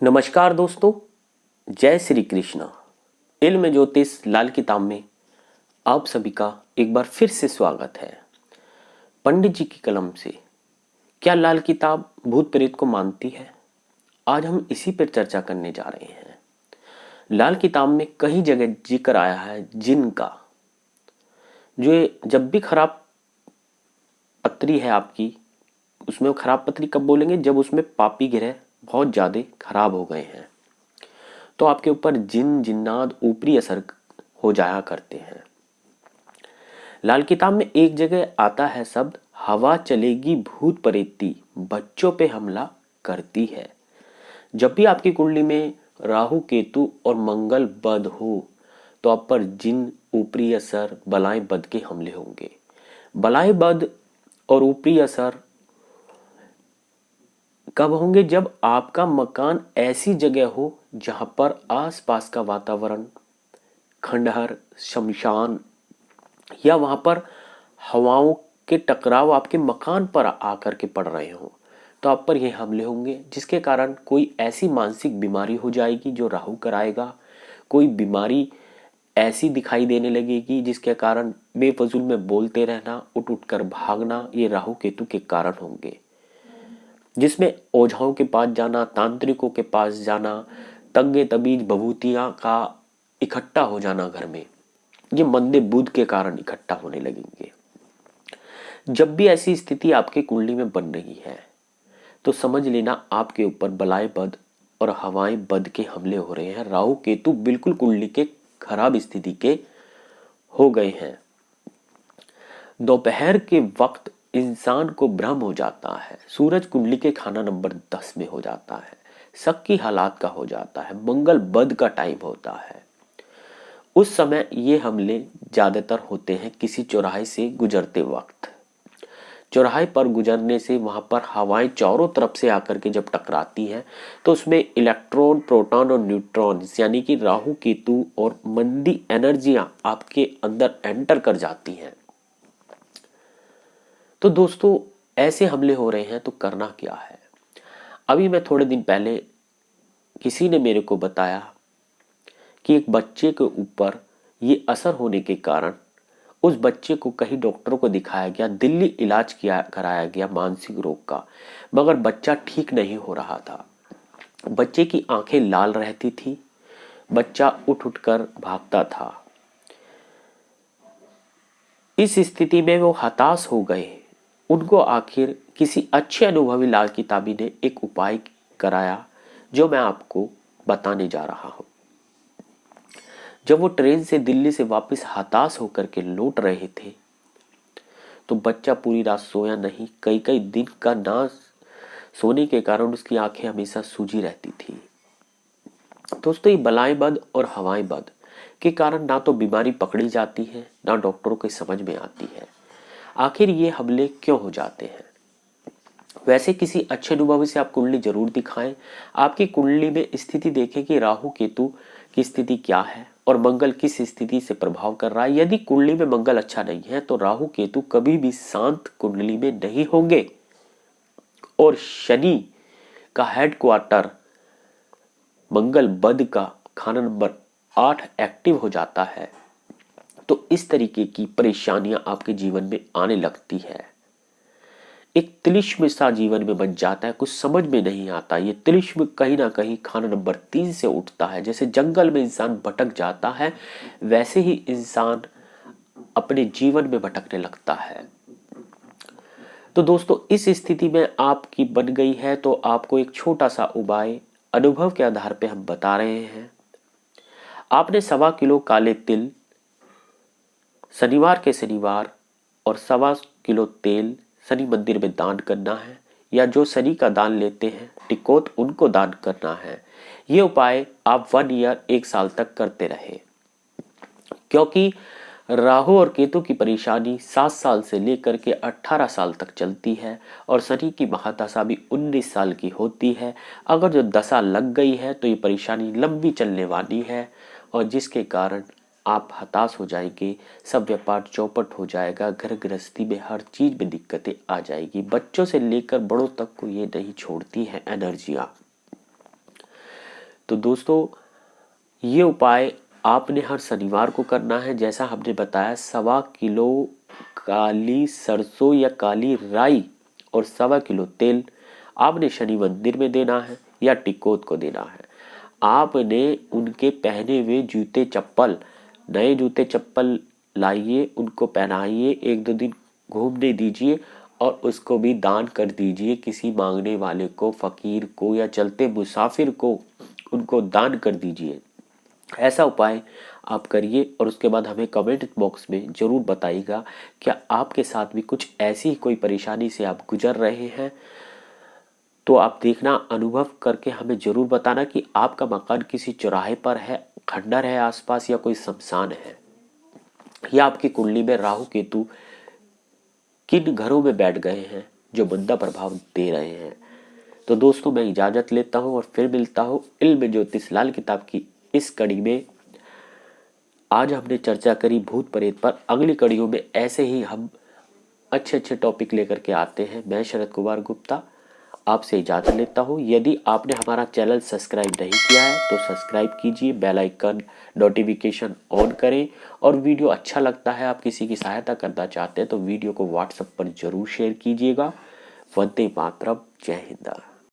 नमस्कार दोस्तों, जय श्री कृष्णा। इल्म ज्योतिष लाल किताब में आप सभी का एक बार फिर से स्वागत है। पंडित जी की कलम से क्या लाल किताब भूत प्रेत को मानती है? आज हम इसी पर चर्चा करने जा रहे हैं। लाल किताब में कई जगह जिक्र आया है जिन का। जो जब भी खराब पत्री है आपकी, उसमें खराब पत्री कब बोलेंगे? जब उसमें पापी ग्रह बहुत ज्यादा खराब हो गए हैं तो आपके ऊपर जिन जिन्नात ऊपरी असर हो जाया करते हैं। लाल किताब में एक जगह आता है शब्द हवा चलेगी भूत प्रेती बच्चों पे हमला करती है। जब भी आपकी कुंडली में राहु केतु और मंगल बद हो तो आप पर जिन ऊपरी असर बलाएं बद के हमले होंगे। बलाएं बद और ऊपरी असर कब होंगे? जब आपका मकान ऐसी जगह हो जहां पर आसपास का वातावरण खंडहर, शमशान या वहां पर हवाओं के टकराव आपके मकान पर आकर के पड़ रहे हो तो आप पर ये हमले होंगे, जिसके कारण कोई ऐसी मानसिक बीमारी हो जाएगी जो राहु कराएगा। कोई बीमारी ऐसी दिखाई देने लगेगी जिसके कारण बेफजूल में बोलते रहना, उठ उठ कर भागना, ये राहु केतु के कारण होंगे। जिसमें ओझाओं के पास जाना, तांत्रिकों के पास जाना, तंगे तबीज भभूतियां का इकट्ठा हो जाना घर में, ये मंदे बुध के कारण इकट्ठा होने लगेंगे। जब भी ऐसी स्थिति आपकी कुंडली में बन रही है तो समझ लेना आपके ऊपर बलाए बद और हवाएं बद के हमले हो रहे हैं। राहु केतु बिल्कुल कुंडली के खराब स्थिति के हो गए हैं। दोपहर के वक्त इंसान को भ्रम हो जाता है, सूरज कुंडली के खाना नंबर 10 में हो जाता है, शक की हालात का हो जाता है, मंगल बद का टाइम होता है। उस समय ये हमले ज्यादातर होते हैं किसी चौराहे से गुजरते वक्त। चौराहे पर गुजरने से वहां पर हवाएं चारों तरफ से आकर के जब टकराती हैं तो उसमें इलेक्ट्रॉन, प्रोटॉन और न्यूट्रॉन यानी कि राहु केतु और मंदी एनर्जियां आपके अंदर एंटर कर जाती हैं। तो दोस्तों, ऐसे हमले हो रहे हैं तो करना क्या है? अभी मैं थोड़े दिन पहले किसी ने मेरे को बताया कि एक बच्चे के ऊपर ये असर होने के कारण उस बच्चे को कहीं डॉक्टरों को दिखाया गया, दिल्ली इलाज किया कराया गया मानसिक रोग का, मगर बच्चा ठीक नहीं हो रहा था। बच्चे की आंखें लाल रहती थी, बच्चा उठ उठ कर भागता था। इस स्थिति में वो हताश हो गए। उनको आखिर किसी अच्छे अनुभवी लाल किताबी ने एक उपाय कराया जो मैं आपको बताने जा रहा हूं। जब वो ट्रेन से दिल्ली से वापस हताश होकर के लौट रहे थे तो बच्चा पूरी रात सोया नहीं। कई कई दिन का ना सोने के कारण उसकी आंखें हमेशा सूजी रहती थी। दोस्तों, ये बलाएं बद और हवाएं बद के कारण ना तो बीमारी पकड़ी जाती है, ना डॉक्टरों को समझ में आती है आखिर ये हमले क्यों हो जाते हैं। वैसे किसी अच्छे अनुभवी से आप कुंडली जरूर दिखाएं। आपकी कुंडली में स्थिति देखें कि राहु केतु की स्थिति क्या है और मंगल किस स्थिति से प्रभाव कर रहा है। यदि कुंडली में मंगल अच्छा नहीं है तो राहु केतु कभी भी शांत कुंडली में नहीं होंगे और शनि का हेडक्वार्टर मंगल बद का खाना नंबर 8 एक्टिव हो जाता है तो इस तरीके की परेशानियां आपके जीवन में आने लगती है। एक तिलिस्म सा जीवन में बन जाता है, कुछ समझ में नहीं आता। ये तिलिस्म कहीं ना कहीं खाना नंबर 3 से उठता है। जैसे जंगल में इंसान भटक जाता है वैसे ही इंसान अपने जीवन में भटकने लगता है। तो दोस्तों, इस स्थिति में आपकी बन गई है तो आपको एक छोटा सा उपाय अनुभव के आधार पे हम बता रहे हैं। आपने 1.25 किलो काले तिल शनिवार के शनिवार और 1.25 किलो तेल शनि मंदिर में दान करना है, या जो शनि का दान लेते हैं टिकोत उनको दान करना है। ये उपाय आप 1 ईयर 1 साल तक करते रहे, क्योंकि राहु और केतु की परेशानी 7 साल से लेकर के 18 साल तक चलती है और शनि की महादशा भी 19 साल की होती है। अगर जो दशा लग गई है तो ये परेशानी लंबी चलने वाली है और जिसके कारण आप हताश हो जाएंगे, सब व्यापार चौपट हो जाएगा, घर गृहस्थी में हर चीज में दिक्कतें आ जाएगी। बच्चों से लेकर बड़ों तक को ये नहीं छोड़ती है एनर्जियां। तो दोस्तों ये उपाय आपने हर शनिवार को करना है। जैसा हमने बताया, 1.25 किलो काली सरसों या काली राई और 1.25 किलो तेल आपने शनि मंदिर में देना है या टिकोत को देना है। आपने उनके पहने हुए जूते चप्पल, नए जूते चप्पल लाइए, उनको पहनाइए, 1-2 दिन घूमने दीजिए और उसको भी दान कर दीजिए किसी मांगने वाले को, फकीर को या चलते मुसाफिर को, उनको दान कर दीजिए। ऐसा उपाय आप करिए और उसके बाद हमें कमेंट बॉक्स में ज़रूर बताइएगा क्या आपके साथ भी कुछ ऐसी कोई परेशानी से आप गुजर रहे हैं। तो आप देखना, अनुभव करके हमें ज़रूर बताना कि आपका मकान किसी चौराहे पर है, खंडर है आसपास, या कोई शमशान है, या आपकी कुंडली में राहु केतु किन घरों में बैठ गए हैं जो मंदा प्रभाव दे रहे हैं। तो दोस्तों मैं इजाज़त लेता हूँ और फिर मिलता हूँ इल्म ज्योतिष लाल किताब की इस कड़ी में। आज हमने चर्चा करी भूत प्रेत पर। अगली कड़ियों में ऐसे ही हम अच्छे अच्छे टॉपिक लेकर के आते हैं। मैं शरद कुमार गुप्ता आपसे इजाज़त लेता हूँ। यदि आपने हमारा चैनल सब्सक्राइब नहीं किया है तो सब्सक्राइब कीजिए, बेल आइकन नोटिफिकेशन ऑन करें, और वीडियो अच्छा लगता है, आप किसी की सहायता करना चाहते हैं तो वीडियो को व्हाट्सएप पर जरूर शेयर कीजिएगा। वंदे मातरम, जय हिंद।